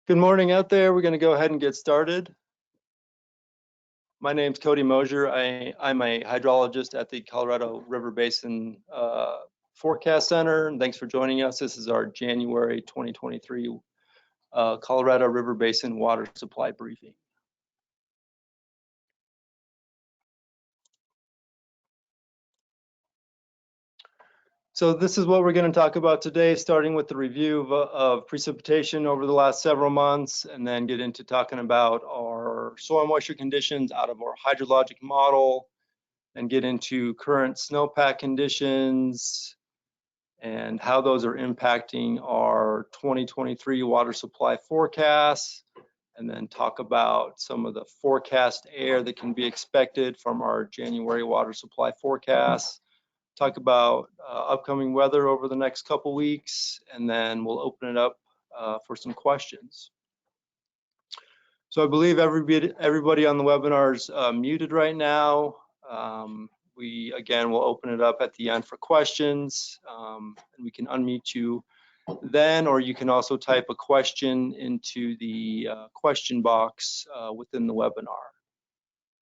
Good morning out there. We're going to go ahead and get started. My name's Cody Mosier. I'm a hydrologist at the Colorado River Basin Forecast Center. And thanks for joining us. This is our January 2023 Colorado River Basin water supply briefing. So this is what we're going to talk about today, starting with the review of precipitation over the last several months, and then get into talking about our soil moisture conditions out of our hydrologic model, and get into current snowpack conditions and how those are impacting our 2023 water supply forecasts, and then talk about some of the forecast air that can be expected from our January water supply forecasts. Talk about upcoming weather over the next couple weeks, and then we'll open it up for some questions. So I believe everybody on the webinar is muted right now. We again will open it up at the end for questions, and we can unmute you then, or you can also type a question into the question box within the webinar.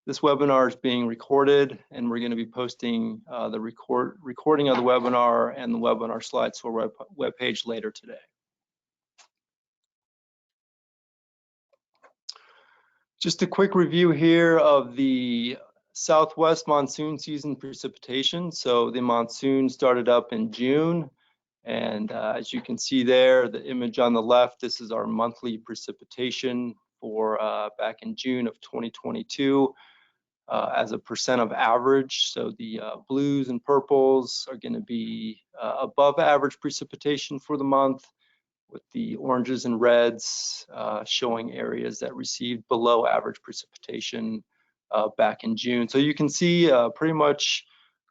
This webinar is being recorded, and we're going to be posting the recording of the webinar and the webinar slides to our webpage later today. Just a quick review here of the Southwest monsoon season precipitation. So the monsoon started up in June, and as you can see there, the image on the left, this is our monthly precipitation for back in June of 2022. As a percent of average. So the blues and purples are going to be above average precipitation for the month, with the oranges and reds showing areas that received below average precipitation back in June. So you can see pretty much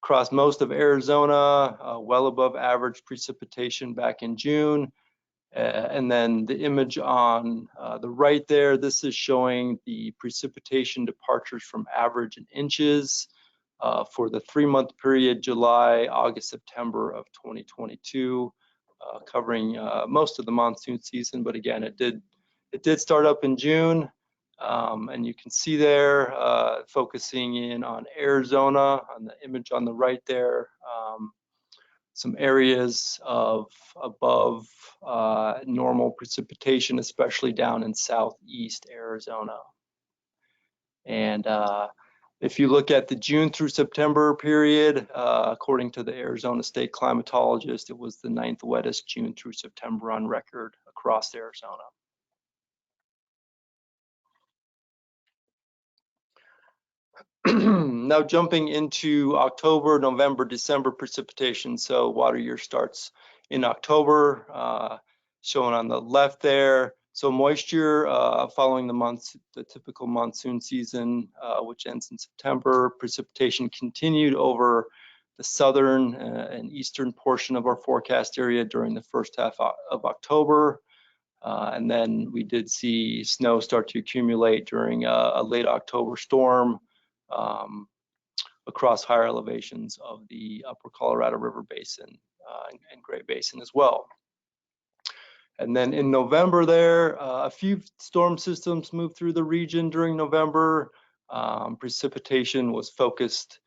across most of Arizona, well above average precipitation back in June. And then the image on the right there, this is showing the precipitation departures from average in inches for the 3-month period, July, August, September of 2022, covering most of the monsoon season. But again, it did start up in June, and you can see there, focusing in on Arizona on the image on the right there. Some areas of above normal precipitation, especially down in southeast Arizona. And if you look at the June through September period, according to the Arizona State climatologist, it was the 9th wettest June through September on record across Arizona. Now jumping into October, November, December precipitation. So water year starts in October, shown on the left there. So moisture following the typical monsoon season, which ends in September. Precipitation continued over the southern and eastern portion of our forecast area during the first half of October. And then we did see snow start to accumulate during a late October storm across higher elevations of the upper Colorado River Basin and Great Basin as well. And then in November there, a few storm systems moved through the region during November. Precipitation was focused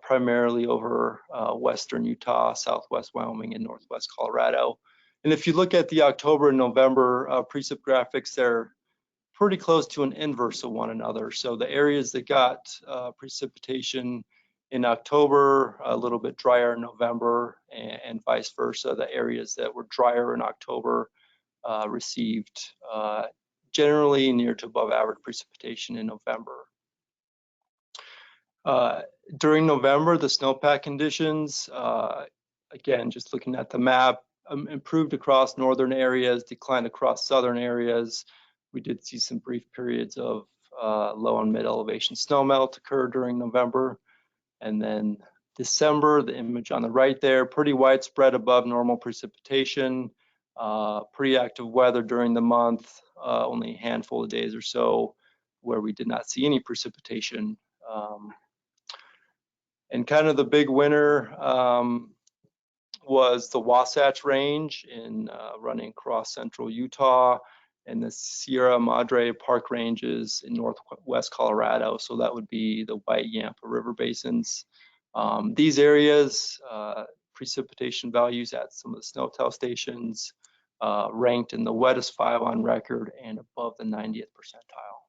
primarily over western Utah, southwest Wyoming, and northwest Colorado. And if you look at the October and November precip graphics, they're pretty close to an inverse of one another. So the areas that got precipitation in October, a little bit drier in November, and vice versa. The areas that were drier in October received generally near to above average precipitation in November. During November, the snowpack conditions, again, just looking at the map, improved across northern areas, declined across southern areas. We did see some brief periods of low and mid elevation snowmelt occur during November. And then December, the image on the right there, pretty widespread above normal precipitation, pretty active weather during the month, only a handful of days or so where we did not see any precipitation. And kind of the big winner was the Wasatch Range in running across central Utah. and the Sierra Madre Park Ranges in northwest Colorado. So that would be the White Yampa River Basins. These areas, precipitation values at some of the snow-tell stations ranked in the wettest 5 on record and above the 90th percentile.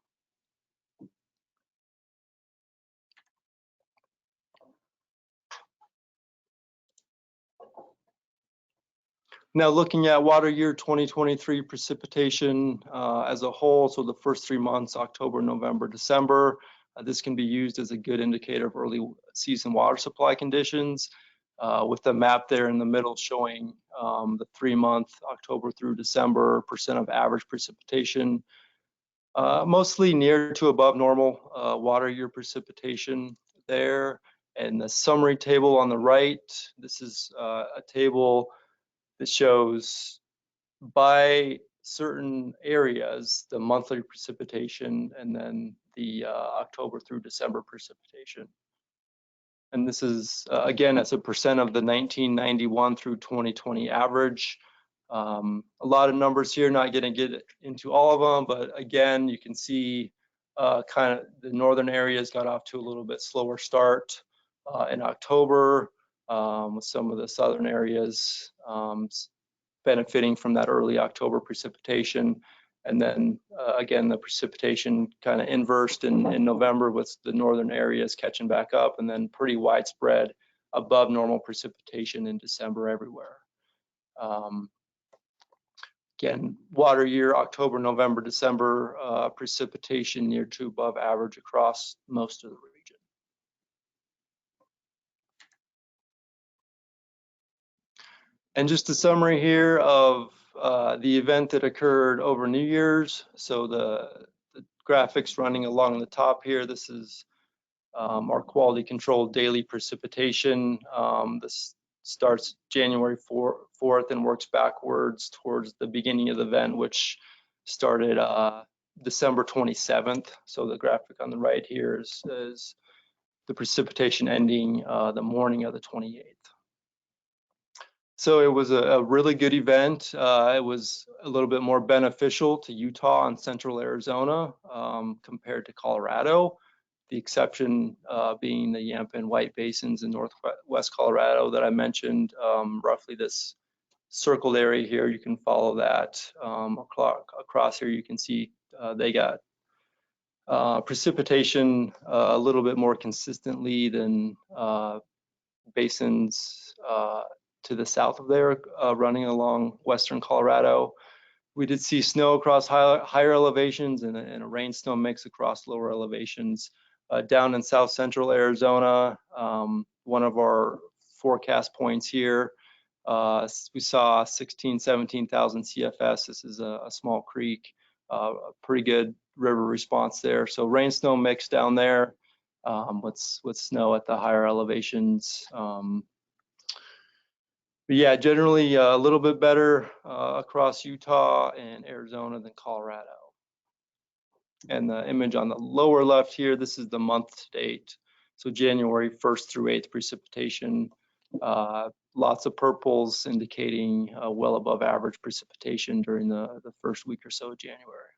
Now looking at water year 2023 precipitation as a whole, so the first 3 months, October, November, December, this can be used as a good indicator of early season water supply conditions, with the map there in the middle showing the 3-month October through December percent of average precipitation, mostly near to above normal water year precipitation there. And the summary table on the right, this is a table that shows by certain areas the monthly precipitation and then the October through December precipitation. And this is again as a percent of the 1991 through 2020 average. A lot of numbers here, not going to get into all of them, but again you can see kind of the northern areas got off to a little bit slower start in October, with some of the southern areas benefiting from that early October precipitation. And then again, the precipitation kind of inversed in November, with the northern areas catching back up, and then pretty widespread above normal precipitation in December everywhere. Again, water year, October, November, December, precipitation near to above average across most of the region. And just a summary here of the event that occurred over New Year's. So the graphics running along the top here, this is our quality control daily precipitation. This starts January 4th and works backwards towards the beginning of the event, which started December 27th. So the graphic on the right here is the precipitation ending the morning of the 28th. So it was a really good event. It was a little bit more beneficial to Utah and central Arizona compared to Colorado. The exception being the Yampa and White Basins in northwest Colorado that I mentioned. Roughly this circled area here, you can follow that. Across here, you can see they got precipitation a little bit more consistently than basins to the south of there, running along western Colorado. We did see snow across higher elevations and a rain snow mix across lower elevations. Down in south central Arizona, one of our forecast points here, we saw 17,000 CFS. This is a small creek, a pretty good river response there. So rain snow mix down there with snow at the higher elevations. But yeah, generally a little bit better across Utah and Arizona than Colorado. And the image on the lower left here, this is the month to date. So January 1st through 8th precipitation. Lots of purples indicating well above average precipitation during the first week or so of January.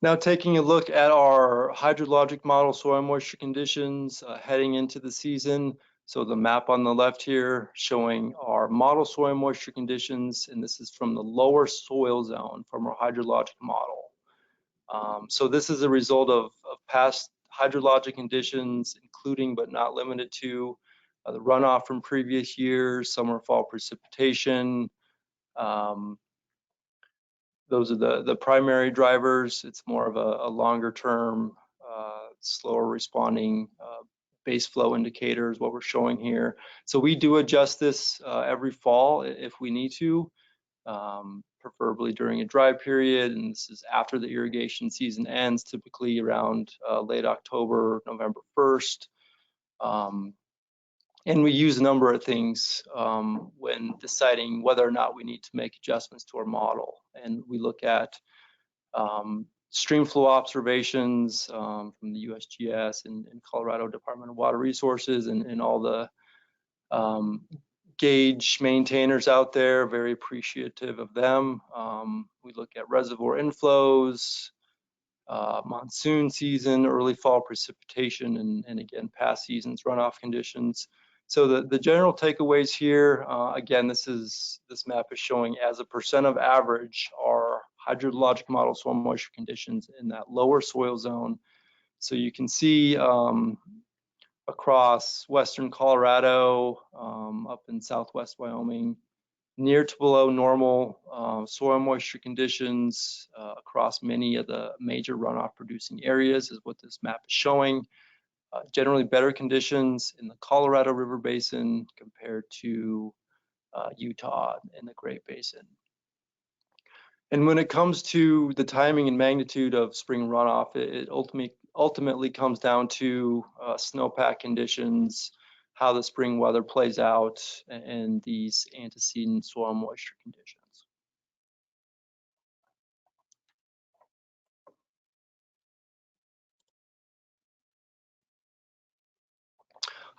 Now taking a look at our hydrologic model soil moisture conditions heading into the season. So the map on the left here showing our model soil moisture conditions, and this is from the lower soil zone from our hydrologic model. So this is a result of past hydrologic conditions, including but not limited to the runoff from previous years, summer, fall precipitation. Those are the primary drivers. It's more of a longer term, slower responding base flow indicators, what we're showing here. So we do adjust this every fall if we need to, preferably during a dry period. And this is after the irrigation season ends, typically around late October, November 1st. And we use a number of things when deciding whether or not we need to make adjustments to our model. And we look at stream flow observations from the USGS and Colorado Department of Water Resources and all the gauge maintainers out there, very appreciative of them. We look at reservoir inflows, monsoon season, early fall precipitation, and again, past seasons runoff conditions. So the general takeaways here, again, this map is showing as a percent of average our hydrologic model soil moisture conditions in that lower soil zone. So you can see across western Colorado, up in southwest Wyoming, near to below normal soil moisture conditions across many of the major runoff producing areas is what this map is showing. Generally better conditions in the Colorado River Basin compared to Utah and the Great Basin. And when it comes to the timing and magnitude of spring runoff, it ultimately comes down to snowpack conditions, how the spring weather plays out, and these antecedent soil moisture conditions.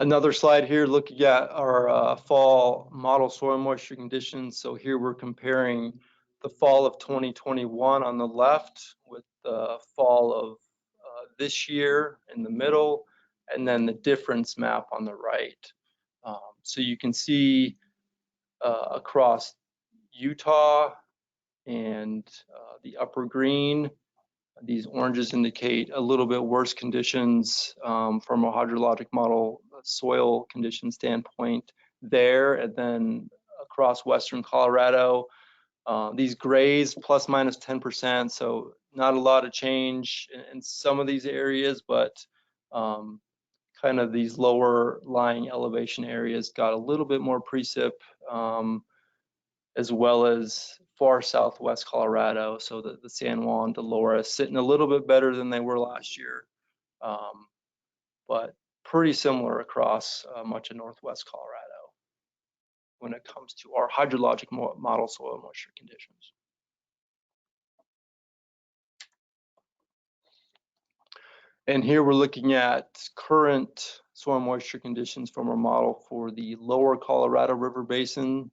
Another slide here looking at our fall model soil moisture conditions. So here we're comparing the fall of 2021 on the left with the fall of this year in the middle, and then the difference map on the right. So you can see across Utah and the upper green, these oranges indicate a little bit worse conditions from a hydrologic model soil condition standpoint there, and then across western Colorado, these grays plus minus 10%, so not a lot of change in some of these areas, but kind of these lower lying elevation areas got a little bit more precip, as well as far southwest Colorado. So the San Juan, Dolores sitting a little bit better than they were last year, but pretty similar across much of northwest Colorado when it comes to our hydrologic model soil moisture conditions. And here we're looking at current soil moisture conditions from our model for the lower Colorado River Basin.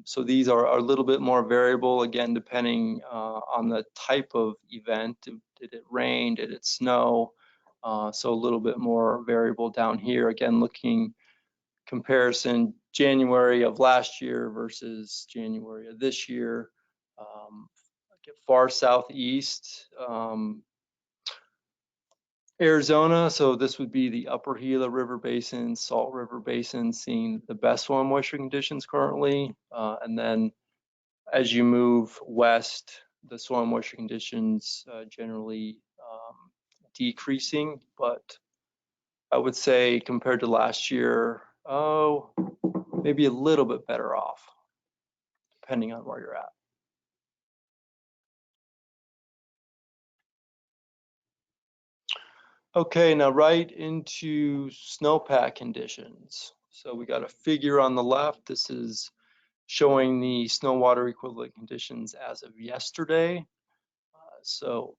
So these are a little bit more variable, again, depending on the type of event. Did it rain? Did it snow? So a little bit more variable down here. Again, looking comparison January of last year versus January of this year. Far southeast, Arizona, so this would be the upper Gila River Basin, Salt River Basin, seeing the best soil moisture conditions currently. And then as you move west, the soil moisture conditions generally decreasing, but I would say compared to last year, maybe a little bit better off, depending on where you're at. Okay, now right into snowpack conditions. So we got a figure on the left. This is showing the snow water equivalent conditions as of yesterday. So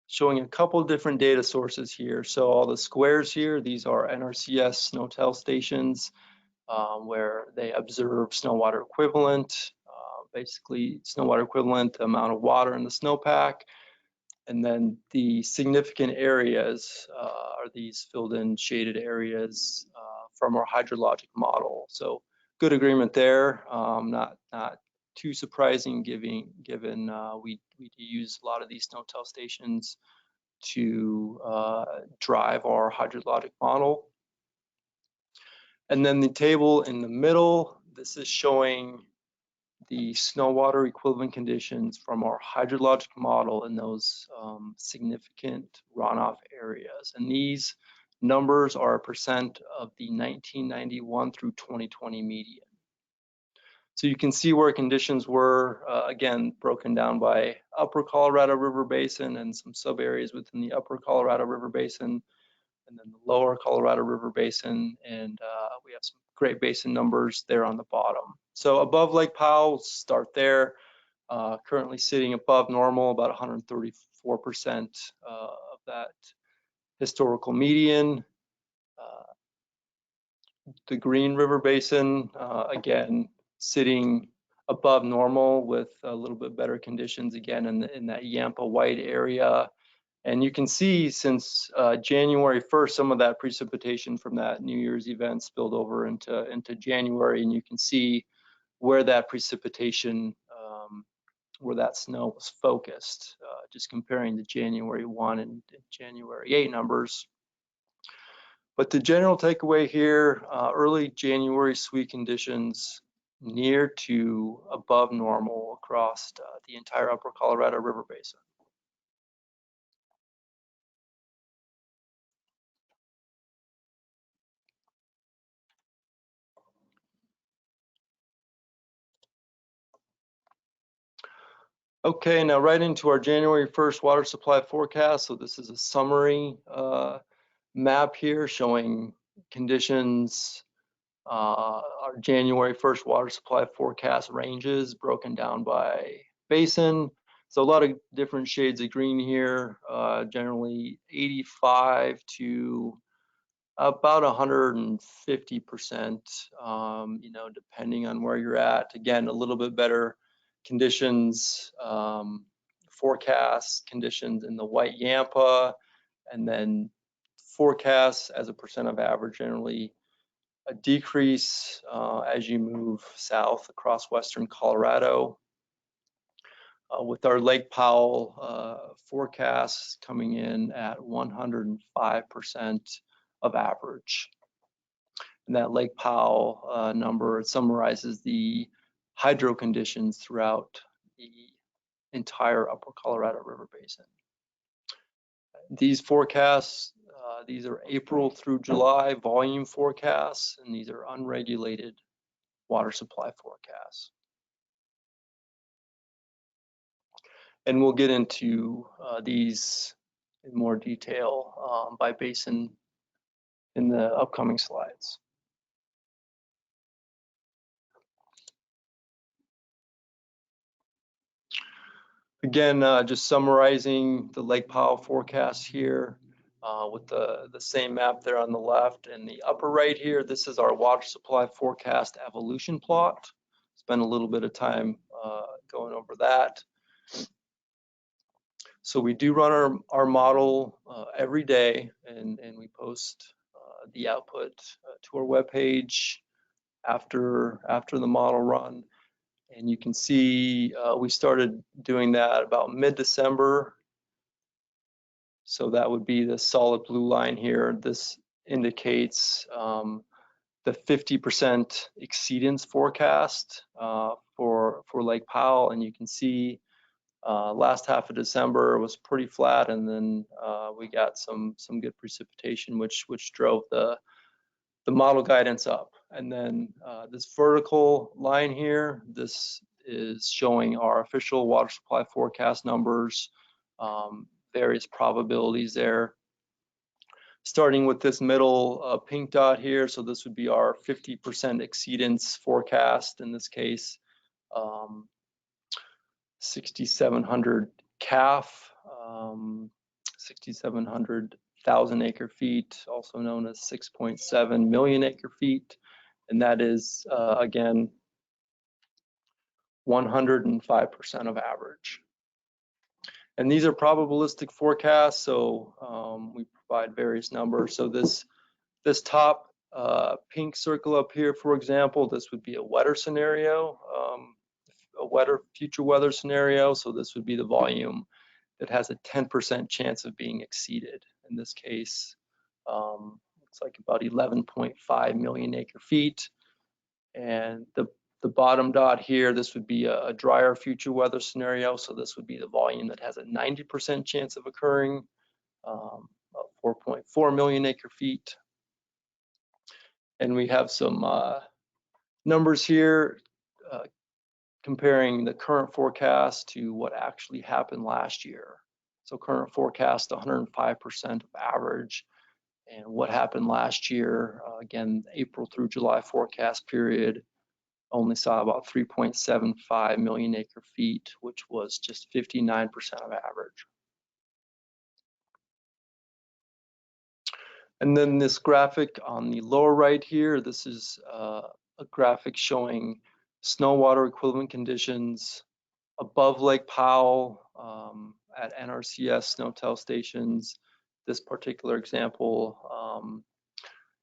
showing a couple different data sources here. So all the squares here, these are NRCS SNOTEL stations where they observe snow water equivalent, basically snow water equivalent amount of water in the snowpack. And then the significant areas are these filled in shaded areas from our hydrologic model. So good agreement there, not too surprising given we use a lot of these SNOTEL stations to drive our hydrologic model. And then the table in the middle, this is showing the snow water equivalent conditions from our hydrologic model in those significant runoff areas. And these numbers are a percent of the 1991 through 2020 median. So you can see where conditions were, again, broken down by upper Colorado River Basin and some sub areas within the upper Colorado River Basin, and then the lower Colorado River Basin, and we have some Great Basin numbers there on the bottom. So above Lake Powell, start there. Currently sitting above normal, about 134% of that historical median. The Green River Basin, again, sitting above normal with a little bit better conditions again in that Yampa white area. And you can see since January 1st, some of that precipitation from that New Year's event spilled over into January, and you can see where that precipitation, where that snow was focused, just comparing the January 1 and January 8 numbers. But the general takeaway here, early January sweet conditions near to above normal across the entire upper Colorado River Basin. Okay, now right into our January 1st water supply forecast. So this is a summary map here showing conditions, our January 1st water supply forecast ranges broken down by basin. So a lot of different shades of green here, generally 85 to about 150%, depending on where you're at. Again, a little bit better conditions, forecast conditions in the white Yampa, and then forecasts as a percent of average, generally a decrease as you move south across western Colorado. With our Lake Powell forecasts coming in at 105% of average. And that Lake Powell number, it summarizes the hydro conditions throughout the entire upper Colorado River Basin. These forecasts, these are April through July volume forecasts, and these are unregulated water supply forecasts. And we'll get into these in more detail by basin in the upcoming slides. Again, just summarizing the Lake Powell forecast here with the same map there on the left. And the upper right here, this is our water supply forecast evolution plot. Spend a little bit of time going over that. So we do run our model every day, and we post the output to our webpage after the model run. And you can see we started doing that about mid-December. So that would be the solid blue line here. This indicates the 50% exceedance forecast for Lake Powell. And you can see last half of December was pretty flat, and then we got some good precipitation, which drove the model guidance up. And then this vertical line here, this is showing our official water supply forecast numbers, various probabilities there. Starting with this middle pink dot here, so this would be our 50% exceedance forecast in this case. 6,700 calf, 6,700,000 acre feet, also known as 6.7 million acre feet. And that is, again, 105% of average. And these are probabilistic forecasts, so we provide various numbers. So this top pink circle up here, for example, this would be a wetter scenario, a wetter future weather scenario. So this would be the volume that has a 10% chance of being exceeded. In this case, it's like about 11.5 million acre feet. And the bottom dot here, this would be a drier future weather scenario. So this would be the volume that has a 90% chance of occurring, 4.4 million acre feet. And we have some numbers here comparing the current forecast to what actually happened last year. So current forecast, 105% of average. And what happened last year, again, April through July forecast period, only saw about 3.75 million acre feet, which was just 59% of average. And then this graphic on the lower right here, this is a graphic showing snow water equivalent conditions above Lake Powell at NRCS SNOTEL stations. This particular example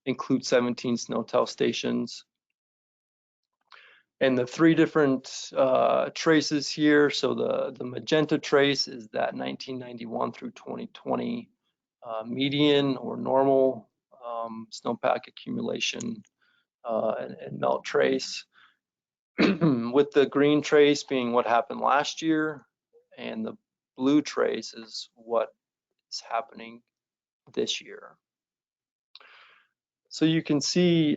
includes 17 SNOTEL stations. And the three different traces here, so the magenta trace is that 1991 through 2020 median or normal snowpack accumulation and melt trace, with the green trace being what happened last year, and the blue trace is what is happening this year. So you can see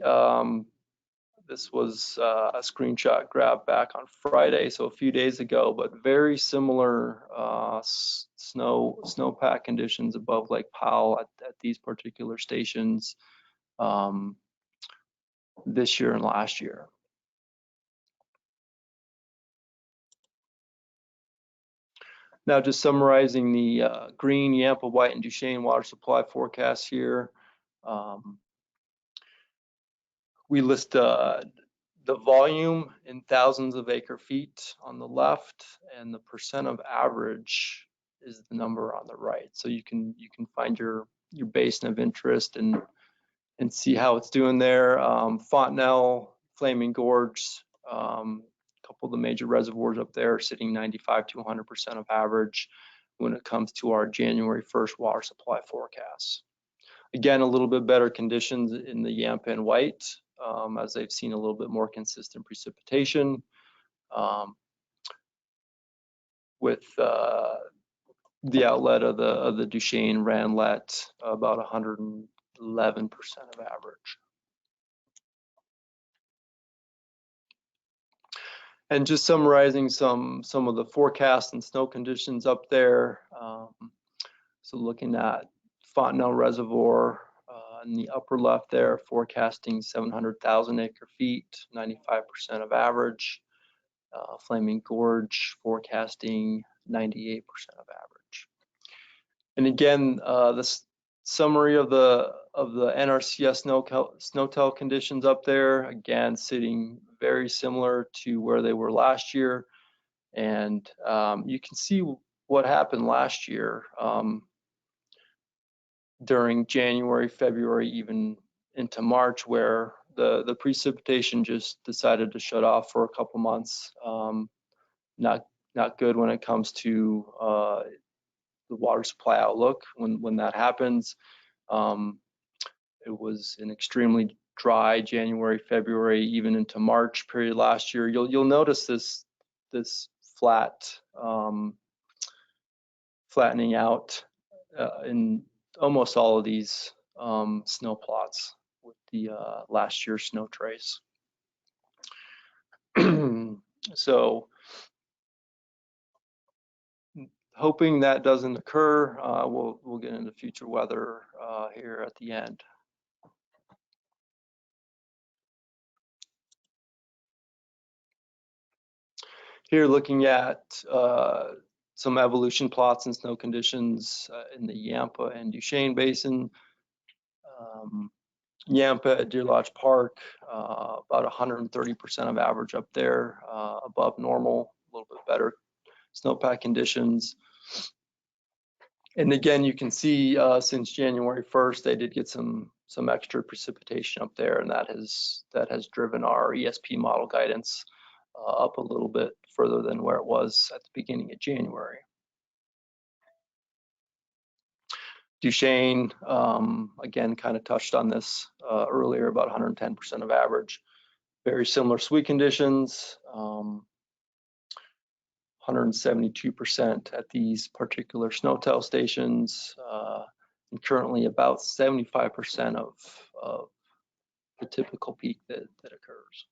this was a screenshot grabbed back on Friday, so a few days ago, but very similar snowpack conditions above Lake Powell at these particular stations this year and last year. Now, just summarizing the green, Yampa, white, and Duchesne water supply forecasts here. We list the volume in thousands of acre feet on the left, and the percent of average is the number on the right. So you can find your basin of interest and see how it's doing there. Fontenelle, Flaming Gorge, a couple of the major reservoirs up there are sitting 95 to 100% of average when it comes to our January 1st water supply forecasts. Again, a little bit better conditions in the Yampa and White, as they've seen a little bit more consistent precipitation, with the outlet of the Duchesne Ranlet about 111% of average. And just summarizing some of the forecasts and snow conditions up there. So looking at Fontenelle Reservoir in the upper left there, forecasting 700,000 acre feet, 95% of average. Flaming Gorge forecasting 98% of average. And again, this summary of the NRCS SNOTEL conditions up there, again sitting very similar to where they were last year. And you can see what happened last year during January, February, even into March, where the precipitation just decided to shut off for a couple months. Not good when it comes to the water supply outlook. When that happens, it was an extremely dry January, February, even into March period last year. You'll notice this flattening out in almost all of these snow plots with the last year's snow trace. So hoping that doesn't occur, we'll get into future weather here at the end. Here looking at some evolution plots and snow conditions in the Yampa and Duchesne Basin. Yampa at Deer Lodge Park, about 130% of average up there, above normal, a little bit better snowpack conditions. And again, you can see since January 1st, they did get some extra precipitation up there, and that has driven our ESP model guidance up a little bit further than where it was at the beginning of January. Duchesne, again, kind of touched on this earlier, about 110% of average. Very similar sweet conditions, 172% at these particular SNOTEL stations, and currently about 75% of the typical peak that occurs.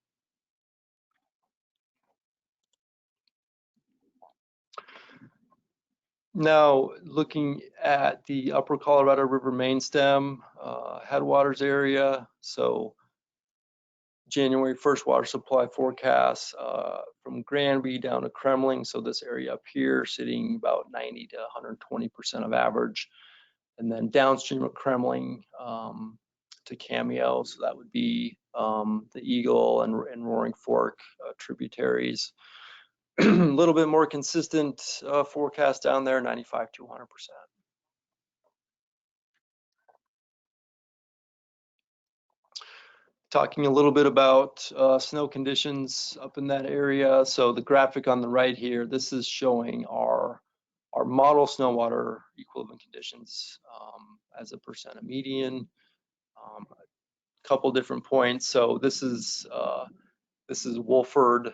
Now, looking at the upper Colorado River main stem headwaters area, so January 1st water supply forecast from Granby down to Kremling, so this area up here sitting about 90 to 120% of average. And then downstream of Kremling, to Cameo, so that would be the Eagle and Roaring Fork tributaries. A little bit more consistent forecast down there, 95 to 100%. Talking a little bit about snow conditions up in that area. So the graphic on the right here, this is showing our model snow water equivalent conditions as a percent of median. A couple different points. So this is Wolford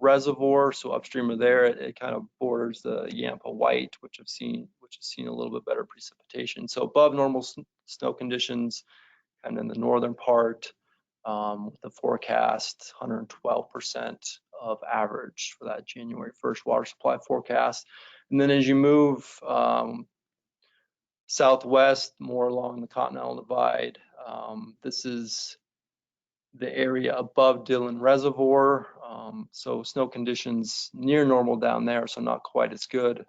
Reservoir. So upstream of there, it kind of borders the Yampa White, which has seen a little bit better precipitation. So above normal snow conditions, kind of in the northern part. With the forecast 112% of average for that January 1st water supply forecast. And then as you move southwest, more along the Continental Divide, this is the area above Dillon Reservoir. So snow conditions near normal down there, so not quite as good.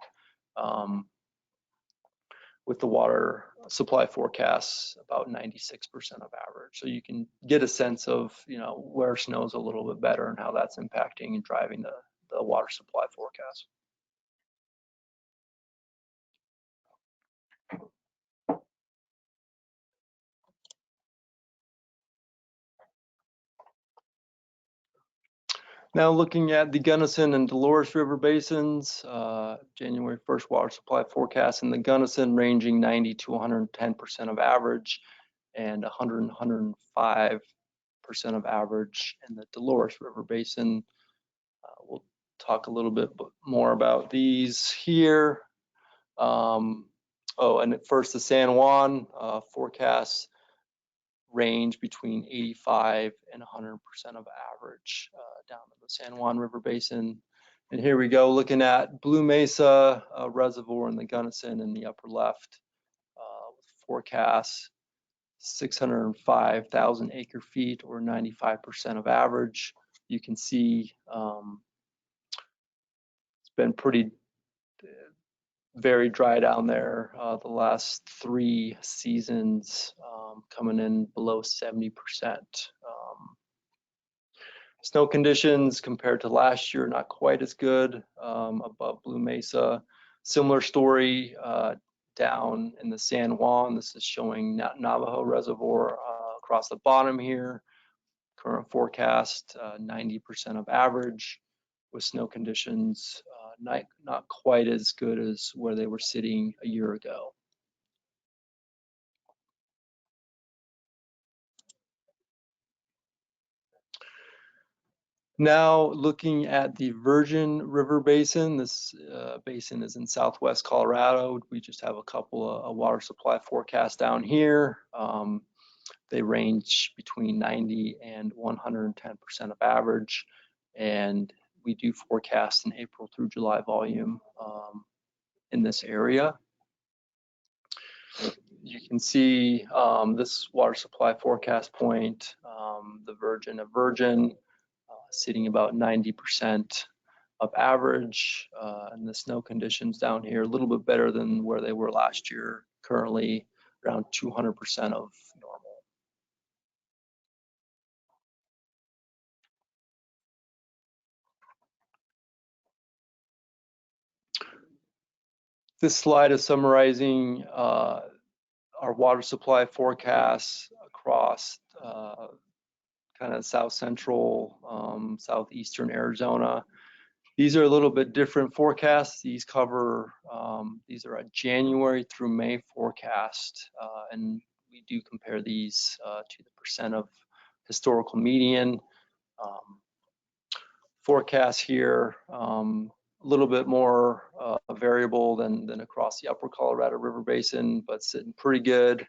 With the water supply forecasts about 96% of average. So you can get a sense of, where snow's a little bit better and how that's impacting and driving the water supply forecast. Now looking at the Gunnison and Dolores River basins, January 1st water supply forecast in the Gunnison ranging 90 to 110% of average and 105% of average in the Dolores River Basin. We'll talk a little bit more about these here. And first the San Juan forecasts range between 85 and 100% of average down to the San Juan River Basin. And here we go, looking at Blue Mesa Reservoir in the Gunnison in the upper left, with forecasts 605,000 acre feet or 95% of average. You can see it's been pretty very dry down there the last 3 seasons, coming in below 70%. Snow conditions compared to last year, not quite as good above Blue Mesa. Similar story down in the San Juan. This is showing Navajo Reservoir across the bottom here. Current forecast, 90% of average, with snow conditions not quite as good as where they were sitting a year ago. Now looking at the Virgin River Basin, this basin is in southwest Colorado. We just have a couple of water supply forecasts down here. They range between 90 and 110% of average, and we do forecast an April through July volume in this area. You can see this water supply forecast point, the Virgin of Virgin, sitting about 90% of average, and the snow conditions down here a little bit better than where they were last year, currently around 200% of normal. This slide is summarizing our water supply forecasts across kind of south central, southeastern Arizona. These are a little bit different forecasts. These cover, these are a January through May forecast, and we do compare these to the percent of historical median. Forecast here, a little bit more variable than across the upper Colorado River Basin, but sitting pretty good.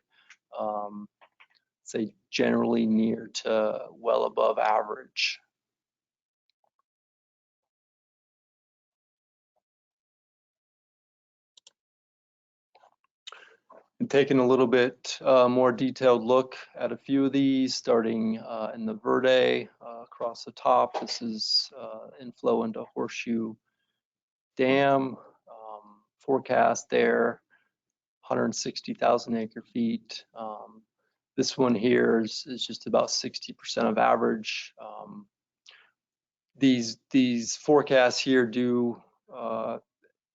Say generally near to well above average. And taking a little bit more detailed look at a few of these, starting in the Verde across the top. This is inflow into Horseshoe Dam. Forecast there, 160,000 acre feet. This one here is just about 60% of average. These forecasts here do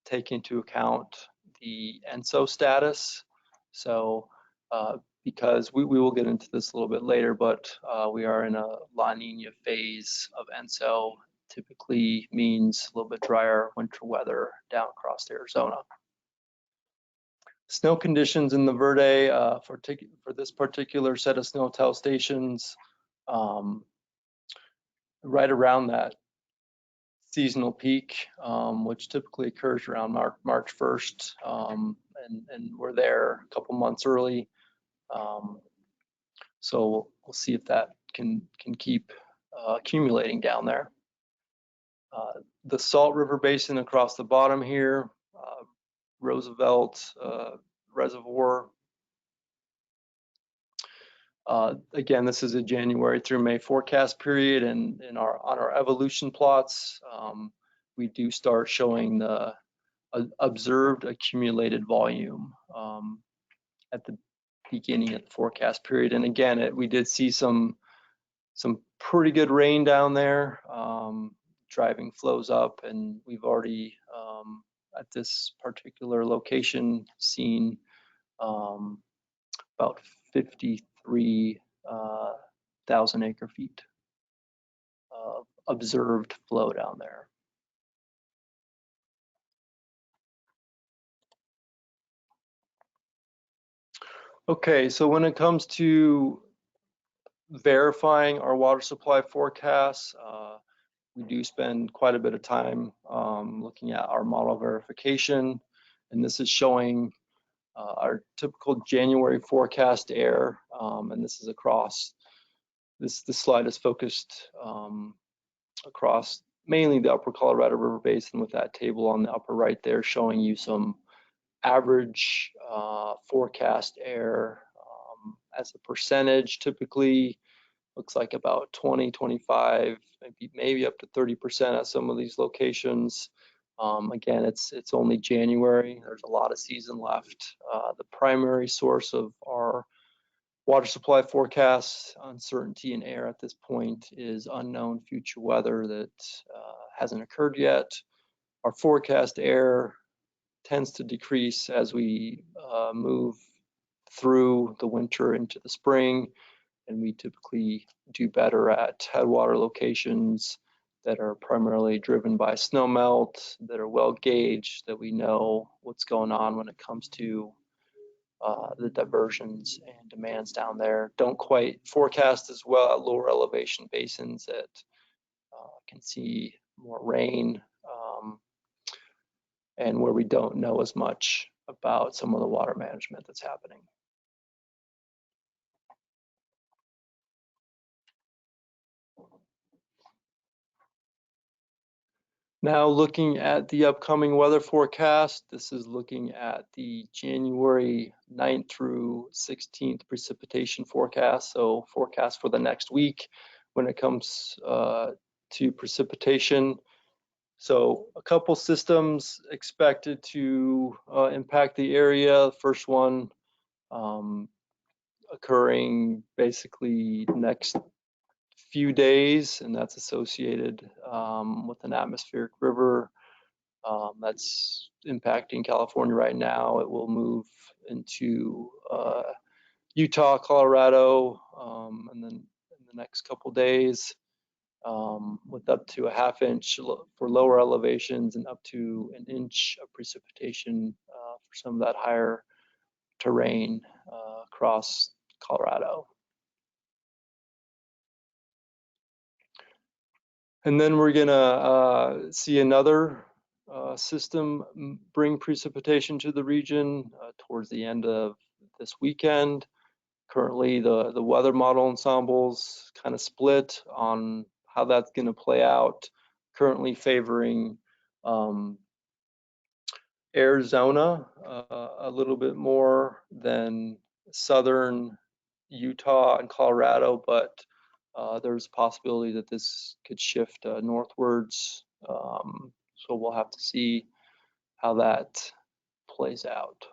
take into account the ENSO status. So because we will get into this a little bit later, but we are in a La Nina phase of ENSO. Typically means a little bit drier winter weather down across Arizona. Snow conditions in the Verde for this particular set of snow tell stations, right around that seasonal peak, which typically occurs around March 1st, and we're there a couple months early. So we'll see if that can keep accumulating down there. The Salt River Basin across the bottom here, Roosevelt Reservoir. Again, this is a January through May forecast period, and on our evolution plots, we do start showing the observed accumulated volume at the beginning of the forecast period. And again, we did see some pretty good rain down there, driving flows up, and we've already at this particular location seen about 53,000 acre feet of observed flow down there. Okay, so when it comes to verifying our water supply forecasts, we do spend quite a bit of time looking at our model verification, and this is showing our typical January forecast air, and this is across, this slide is focused across mainly the upper Colorado River Basin, with that table on the upper right there showing you some average forecast air as a percentage. Typically looks like about 20, 25, maybe up to 30% at some of these locations. Again, it's only January. There's a lot of season left. The primary source of our water supply forecast uncertainty in air at this point is unknown future weather that hasn't occurred yet. Our forecast air tends to decrease as we move through the winter into the spring, and we typically do better at headwater locations that are primarily driven by snow melt, that are well gauged, that we know what's going on when it comes to the diversions and demands down there. Don't quite forecast as well at lower elevation basins that can see more rain, and where we don't know as much about some of the water management that's happening. Now looking at the upcoming weather forecast, this is looking at the January 9th through 16th precipitation forecast. So forecast for the next week when it comes to precipitation. So a couple systems expected to impact the area. The first one occurring basically next few days, and that's associated with an atmospheric river that's impacting California right now. It will move into Utah, Colorado, and then in the next couple days, with up to a ½ inch for lower elevations and up to an inch of precipitation for some of that higher terrain across Colorado. And then we're gonna see another system bring precipitation to the region towards the end of this weekend. Currently, the weather model ensembles kind of split on how that's gonna play out, currently favoring Arizona a little bit more than southern Utah and Colorado, but there's a possibility that this could shift northwards. So we'll have to see how that plays out.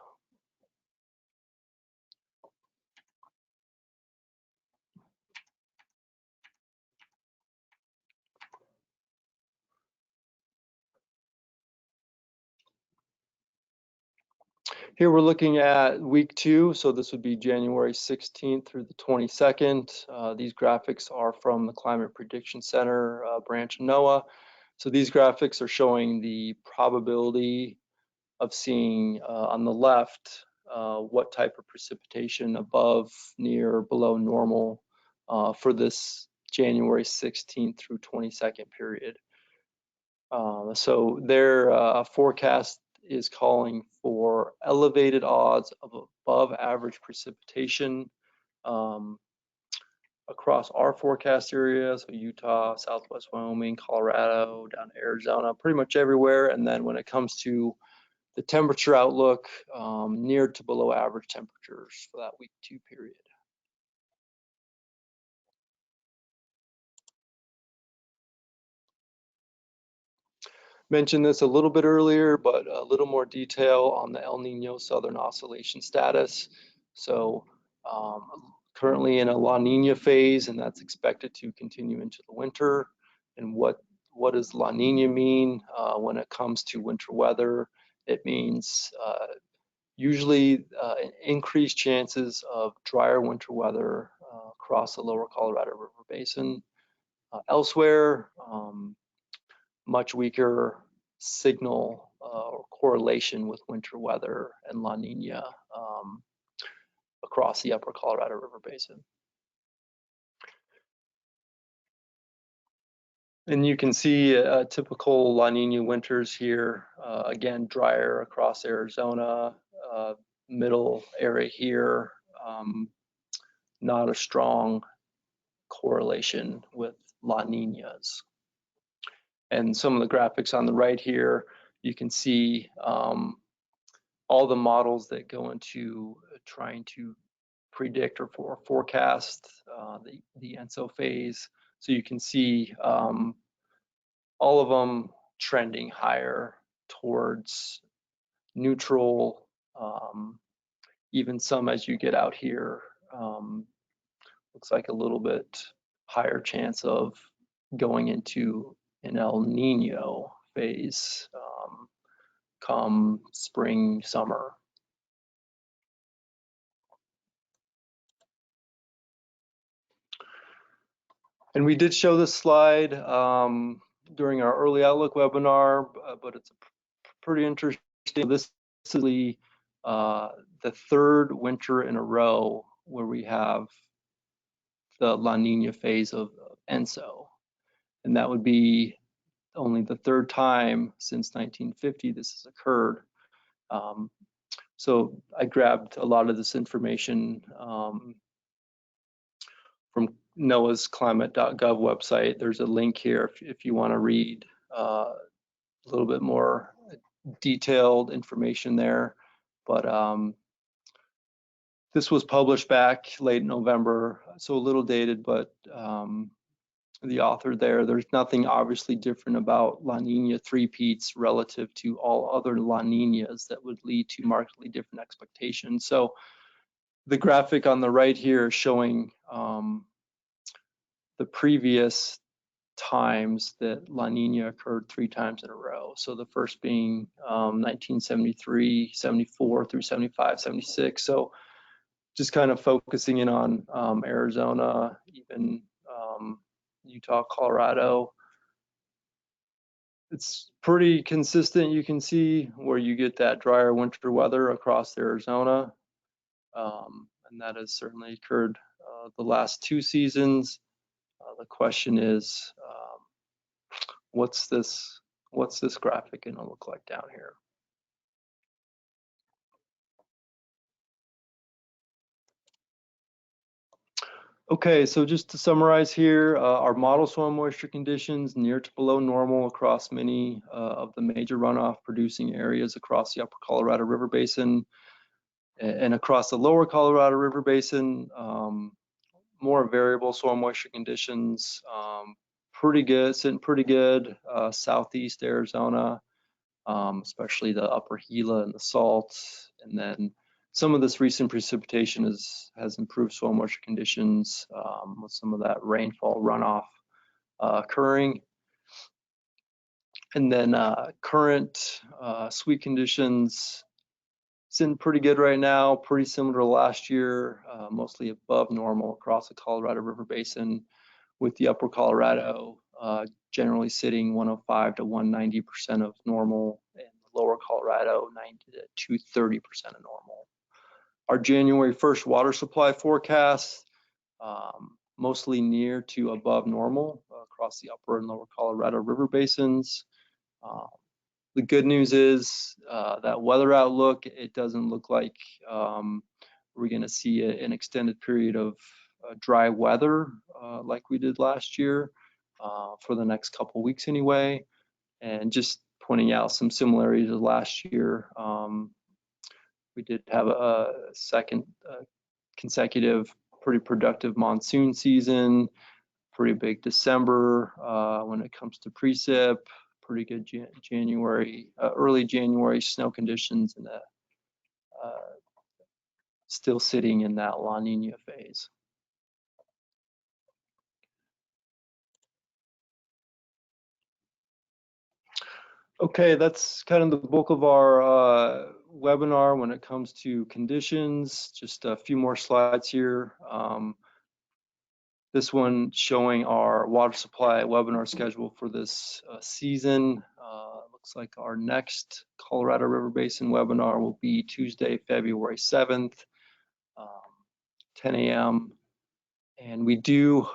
Here we're looking at week 2, so this would be January 16th through the 22nd. These graphics are from the Climate Prediction Center branch of NOAA. So these graphics are showing the probability of seeing on the left what type of precipitation above, near, below normal for this January 16th through 22nd period. So their forecast is calling for elevated odds of above average precipitation across our forecast areas, so Utah, Southwest Wyoming, Colorado, down to Arizona, pretty much everywhere. And then when it comes to the temperature outlook, near to below average temperatures for that week 2 period. Mentioned this a little bit earlier, but a little more detail on the El Nino Southern Oscillation status. So currently in a La Nina phase, and that's expected to continue into the winter. And what does La Nina mean when it comes to winter weather? It means usually increased chances of drier winter weather across the lower Colorado River Basin. Elsewhere, much weaker signal or correlation with winter weather and La Nina across the upper Colorado River Basin. And you can see typical La Nina winters here, again, drier across Arizona, middle area here, not a strong correlation with La Ninas. And some of the graphics on the right here, you can see all the models that go into trying to predict or forecast the ENSO phase. So you can see all of them trending higher towards neutral, even some as you get out here, looks like a little bit higher chance of going into an El Nino phase come spring, summer. And we did show this slide during our early outlook webinar, but it's pretty interesting. This is the third winter in a row where we have the La Nina phase of ENSO. And that would be only the third time since 1950 this has occurred. So I grabbed a lot of this information from NOAA's climate.gov website. There's a link here if you want to read a little bit more detailed information there. But this was published back late November, so a little dated, but the author there's nothing obviously different about La Nina three-peats relative to all other La Ninas that would lead to markedly different expectations. So the graphic on the right here is showing the previous times that La Nina occurred 3 times in a row. So the first being 1973, 74 through 75, 76. So just kind of focusing in on Arizona, even Utah, Colorado. It's pretty consistent. You can see where you get that drier winter weather across Arizona. And that has certainly occurred the last 2 seasons. The question is, what's this graphic going to look like down here? Okay, so just to summarize here, our model soil moisture conditions near to below normal across many of the major runoff producing areas across the upper Colorado River Basin and across the lower Colorado River Basin. More variable soil moisture conditions, pretty good, sitting pretty good southeast Arizona, especially the upper Gila and the Salt. And then some of this recent precipitation has improved soil moisture conditions with some of that rainfall runoff occurring. And then current sweet conditions sitting pretty good right now, pretty similar to last year, mostly above normal across the Colorado River Basin, with the upper Colorado generally sitting 105 to 190% of normal, and the lower Colorado 90 to 230% of normal. Our January 1st water supply forecast, mostly near to above normal across the upper and lower Colorado River basins. The good news is that weather outlook, it doesn't look like we're going to see an extended period of dry weather like we did last year for the next couple weeks anyway. And just pointing out some similarities to last year, we did have a second consecutive pretty productive monsoon season, pretty big December when it comes to precip, pretty good January, early January snow conditions, and still sitting in that La Nina phase. Okay, that's kind of the bulk of our webinar when it comes to conditions. Just a few more slides here. This one showing our water supply webinar schedule for this season. Looks like our next Colorado River Basin webinar will be Tuesday, February 7th, 10 a.m. And we do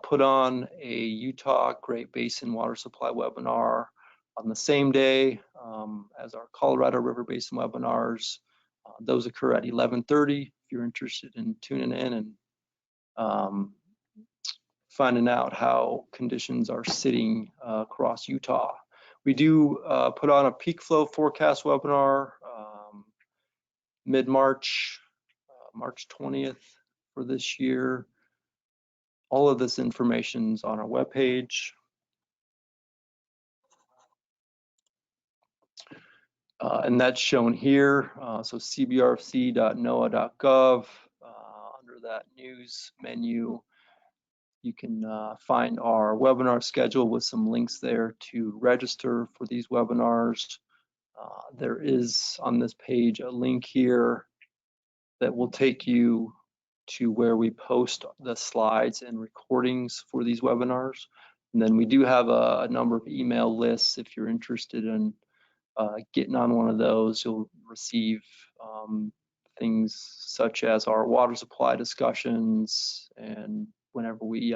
put on a Utah Great Basin water supply webinar on the same day as our Colorado River Basin webinars. Those occur at 11:30 if you're interested in tuning in and finding out how conditions are sitting across Utah. We do put on a peak flow forecast webinar mid-March, March 20th for this year. All of this information is on our webpage. And that's shown here. So cbrfc.noaa.gov, under that news menu, you can find our webinar schedule with some links there to register for these webinars. There is on this page a link here that will take you to where we post the slides and recordings for these webinars. And then we do have a number of email lists. If you're interested in getting on one of those, you'll receive things such as our water supply discussions, and whenever we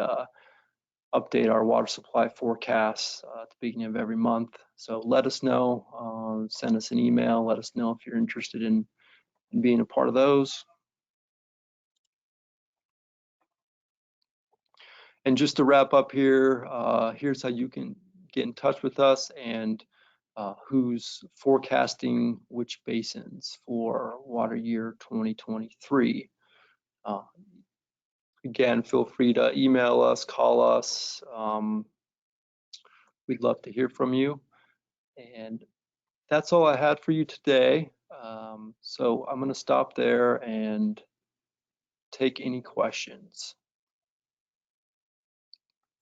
update our water supply forecasts at the beginning of every month. So let us know, send us an email, let us know if you're interested in being a part of those. And just to wrap up here, here's how you can get in touch with us and who's forecasting which basins for water year 2023. Again, feel free to email us, call us. We'd love to hear from you. And that's all I had for you today. So I'm going to stop there and take any questions.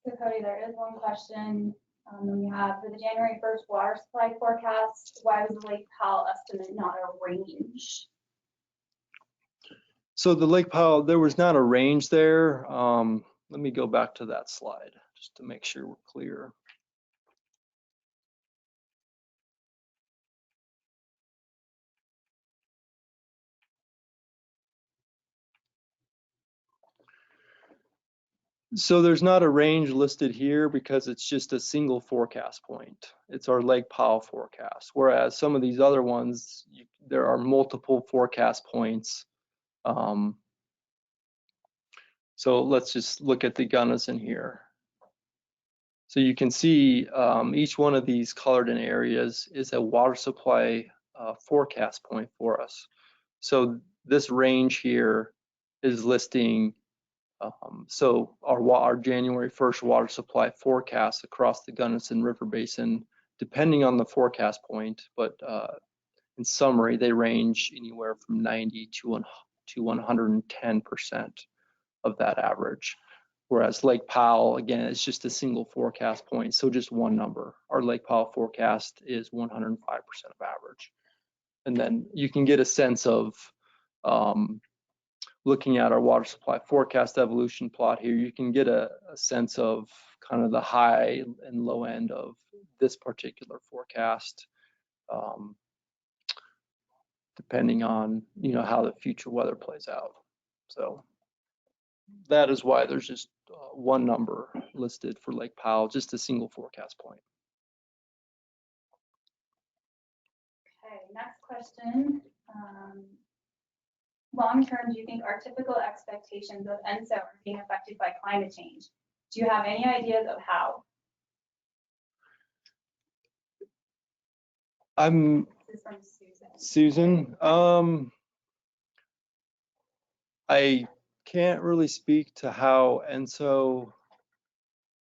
So Cody, there is one question we have for the January 1st water supply forecast. Why was the Lake Powell estimate not a range? So the Lake Powell, there was not a range there. Let me go back to that slide just to make sure we're clear. So there's not a range listed here because it's just a single forecast point. It's our Lake Powell forecast. Whereas some of these other ones, there are multiple forecast points. So let's just look at the Gunnison here. So you can see each one of these colored in areas is a water supply forecast point for us. So this range here is listing so our January 1st water supply forecast across the Gunnison River Basin, depending on the forecast point, but in summary, they range anywhere from 90 to 110% of that average. Whereas Lake Powell, again, it's just a single forecast point, so just one number. Our Lake Powell forecast is 105% of average. And then you can get a sense of, looking at our water supply forecast evolution plot here, you can get a sense of kind of the high and low end of this particular forecast, depending on, how the future weather plays out. So that is why there's just one number listed for Lake Powell, just a single forecast point. Okay, next question. Long term, do you think our typical expectations of ENSO are being affected by climate change? Do you have any ideas of how? This is from Susan. I can't really speak to how ENSO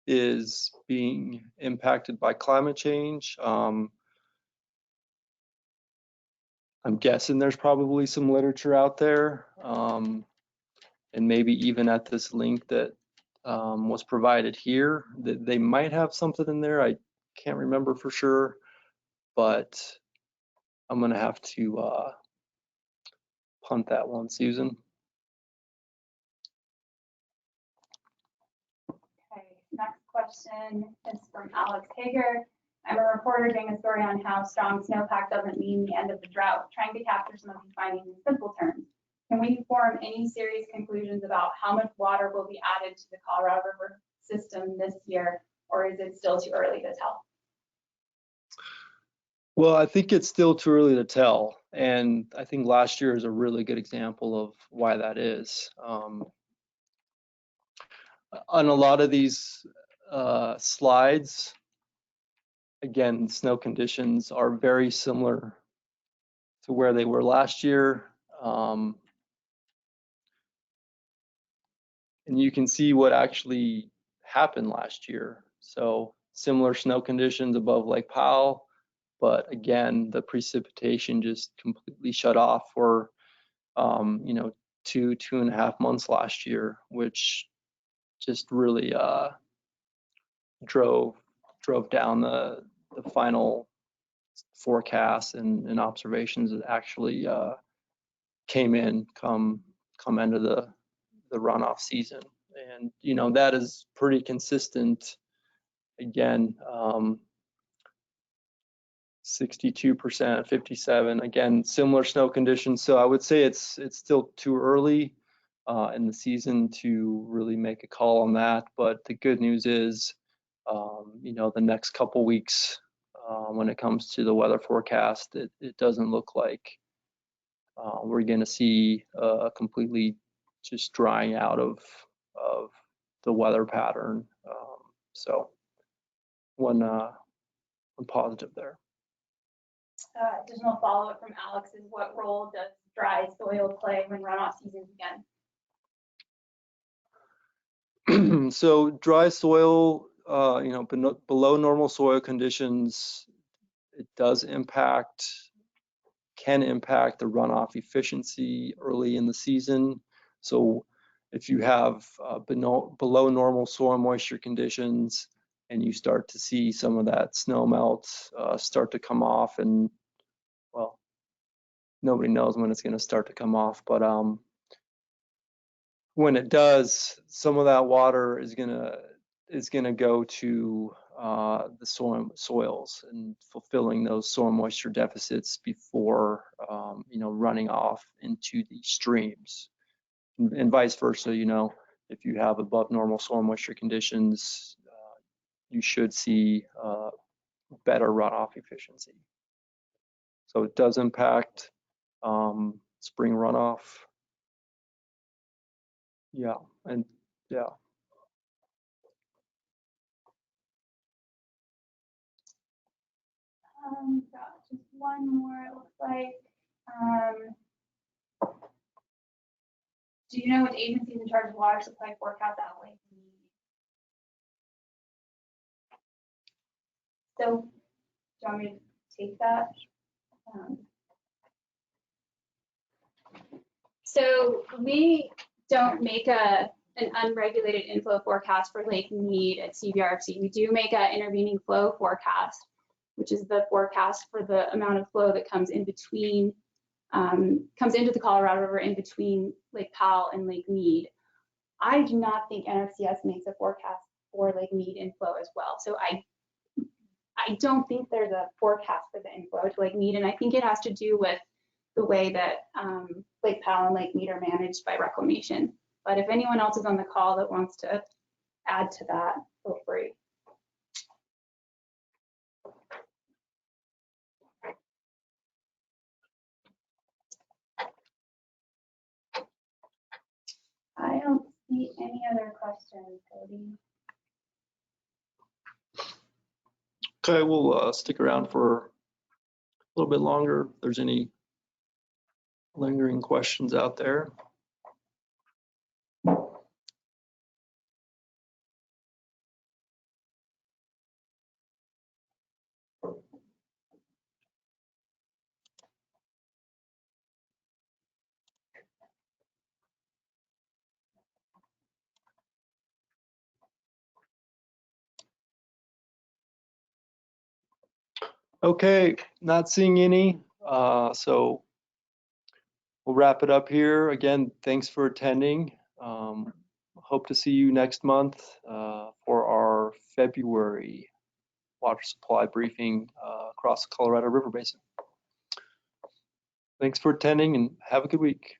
is being impacted by climate change. I'm guessing there's probably some literature out there, and maybe even at this link that was provided here, that they might have something in there. I can't remember for sure, but I'm gonna have to punt that one, Susan. Okay, next question is from Alex Hager. I'm a reporter doing a story on how strong snowpack doesn't mean the end of the drought, trying to capture some of these findings in simple terms. Can we form any serious conclusions about how much water will be added to the Colorado River system this year, or is it still too early to tell? Well, I think it's still too early to tell. And I think last year is a really good example of why that is. On a lot of these slides, again, snow conditions are very similar to where they were last year. And you can see what actually happened last year. So similar snow conditions above Lake Powell, but again, the precipitation just completely shut off for, 2.5 months last year, which just really drove down the final forecasts and observations that actually came in come end of the runoff season. And that is pretty consistent. Again, 62%, 57, again, similar snow conditions. So I would say it's still too early in the season to really make a call on that. But the good news is, the next couple weeks, when it comes to the weather forecast, it doesn't look like we're going to see a completely just drying out of the weather pattern. So one positive there. Additional follow-up from Alex is, what role does dry soil play when runoff season begins? So dry soil, below normal soil conditions, it can impact the runoff efficiency early in the season. So if you have below normal soil moisture conditions and you start to see some of that snow melt start to come off, and well, nobody knows when it's going to start to come off, but when it does, some of that water is going to go to the soils and fulfilling those soil moisture deficits before running off into the streams, and vice versa. If you have above normal soil moisture conditions, you should see better runoff efficiency. So it does impact spring runoff. Yeah, and yeah. Got just one more, it looks like. Do you know which agency is in charge of water supply forecast at Lake Mead? So, do you want me to take that? So we don't make an unregulated inflow forecast for Lake Mead at CBRFC. We do make an intervening flow forecast. which is the forecast for the amount of flow that comes in between, comes into the Colorado River in between Lake Powell and Lake Mead. I do not think NRCS makes a forecast for Lake Mead inflow as well. So I don't think there's a forecast for the inflow to Lake Mead, and I think it has to do with the way that Lake Powell and Lake Mead are managed by reclamation. But if anyone else is on the call that wants to add to that, feel free. I don't see any other questions, Cody. Okay, we'll stick around for a little bit longer if there's any lingering questions out there. Okay, not seeing any, so we'll wrap it up here. Again, thanks for attending. Hope to see you next month for our February water supply briefing across the Colorado River Basin. Thanks for attending and have a good week.